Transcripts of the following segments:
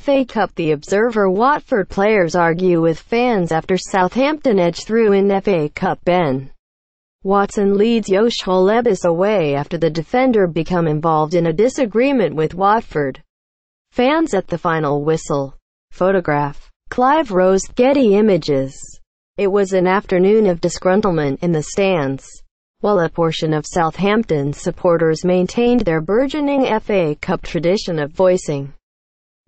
FA Cup. The Observer. Watford players argue with fans after Southampton edge through in FA Cup. Ben Watson leads Josh Holebas away after the defender become involved in a disagreement with Watford fans at the final whistle. Photograph. Clive Rose. Getty Images. It was an afternoon of disgruntlement in the stands, while a portion of Southampton supporters maintained their burgeoning FA Cup tradition of voicing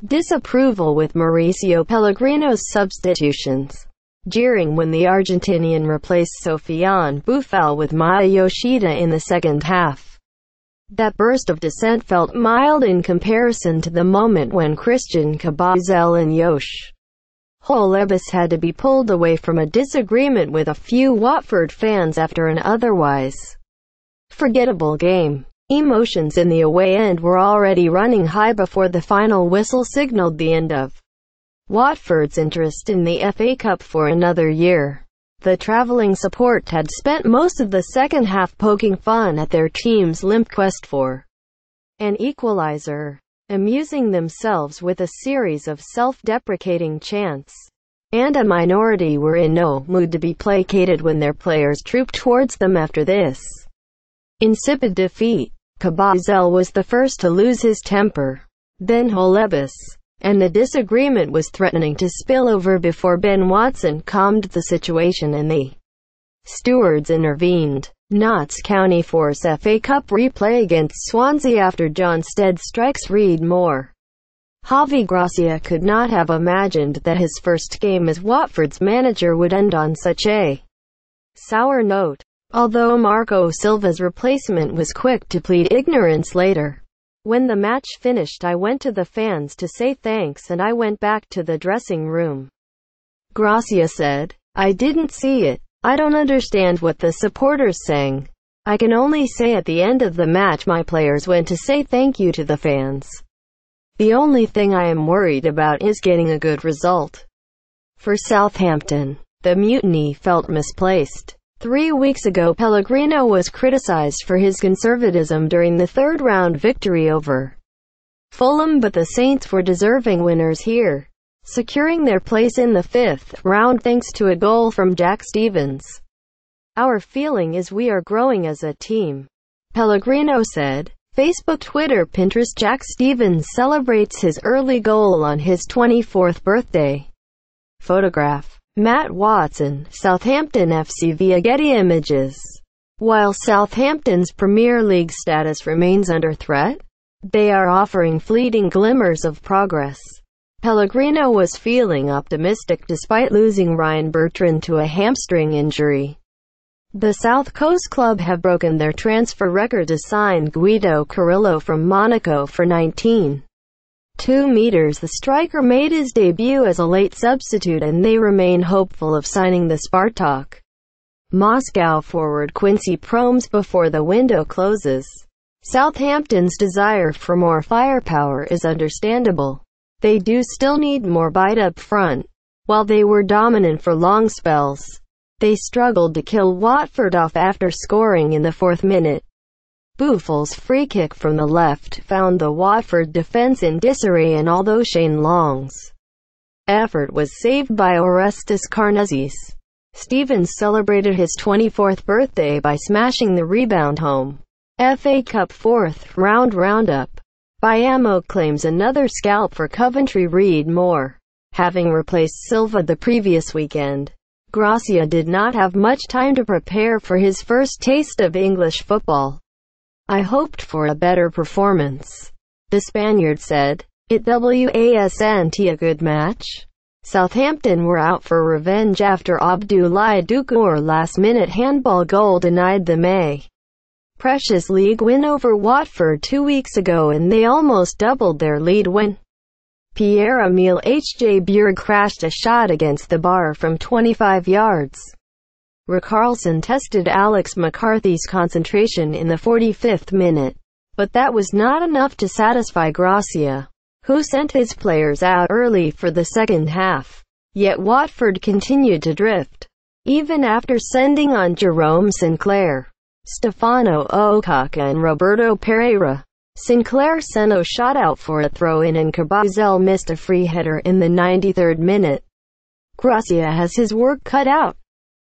disapproval with Mauricio Pellegrino's substitutions, jeering when the Argentinian replaced Sofiane Boufal with Maya Yoshida in the second half. That burst of dissent felt mild in comparison to the moment when Christian Cabazal and Josh Holebas had to be pulled away from a disagreement with a few Watford fans after an otherwise forgettable game. Emotions in the away end were already running high before the final whistle signaled the end of Watford's interest in the FA Cup for another year. The travelling support had spent most of the second half poking fun at their team's limp quest for an equaliser, amusing themselves with a series of self-deprecating chants, and a minority were in no mood to be placated when their players trooped towards them after this insipid defeat. Cabazal was the first to lose his temper, then Holebas, and the disagreement was threatening to spill over before Ben Watson calmed the situation and the stewards intervened. Notts County force FA Cup replay against Swansea after John Stead strikes. Read more. Javi Gracia could not have imagined that his first game as Watford's manager would end on such a sour note. Although Marco Silva's replacement was quick to plead ignorance later. When the match finished, I went to the fans to say thanks and I went back to the dressing room. Gracia said, I didn't see it. I don't understand what the supporters sang. I can only say at the end of the match my players went to say thank you to the fans. The only thing I am worried about is getting a good result. For Southampton, the mutiny felt misplaced. 3 weeks ago Pellegrino was criticized for his conservatism during the third-round victory over Fulham, but the Saints were deserving winners here, securing their place in the fifth round thanks to a goal from Jack Stevens. Our feeling is we are growing as a team, Pellegrino said. Facebook, Twitter, Pinterest. Jack Stevens celebrates his early goal on his 24th birthday. Photograph. Matt Watson, Southampton FC via Getty Images. While Southampton's Premier League status remains under threat, they are offering fleeting glimmers of progress. Pellegrino was feeling optimistic despite losing Ryan Bertrand to a hamstring injury. The South Coast club have broken their transfer record to sign Guido Carrillo from Monaco for 19.2 meters. The striker made his debut as a late substitute and they remain hopeful of signing the Spartak Moscow forward Quincy Promes before the window closes. Southampton's desire for more firepower is understandable. They do still need more bite up front. While they were dominant for long spells, they struggled to kill Watford off after scoring in the 4th minute. Boufal's free kick from the left found the Watford defence in disarray, and although Shane Long's effort was saved by Orestes Karnezis, Stevens celebrated his 24th birthday by smashing the rebound home. FA Cup 4th round roundup. Bayamo claims another scalp for Coventry. Read more. Having replaced Silva the previous weekend, Gracia did not have much time to prepare for his first taste of English football. I hoped for a better performance, the Spaniard said. It wasn't a good match. Southampton were out for revenge after Abdoulaye Doucour's last-minute handball goal denied them a precious league win over Watford 2 weeks ago, and they almost doubled their lead when Pierre-Emile Hojbjerg crashed a shot against the bar from 25 yards. Richarlison tested Alex McCarthy's concentration in the 45th minute, but that was not enough to satisfy Gracia, who sent his players out early for the second half. Yet Watford continued to drift, even after sending on Jerome Sinclair. Stefano Okaka and Roberto Pereira. Sinclair sent a shot out for a throw-in and Carbazel missed a free header in the 93rd minute. Gracia has his work cut out.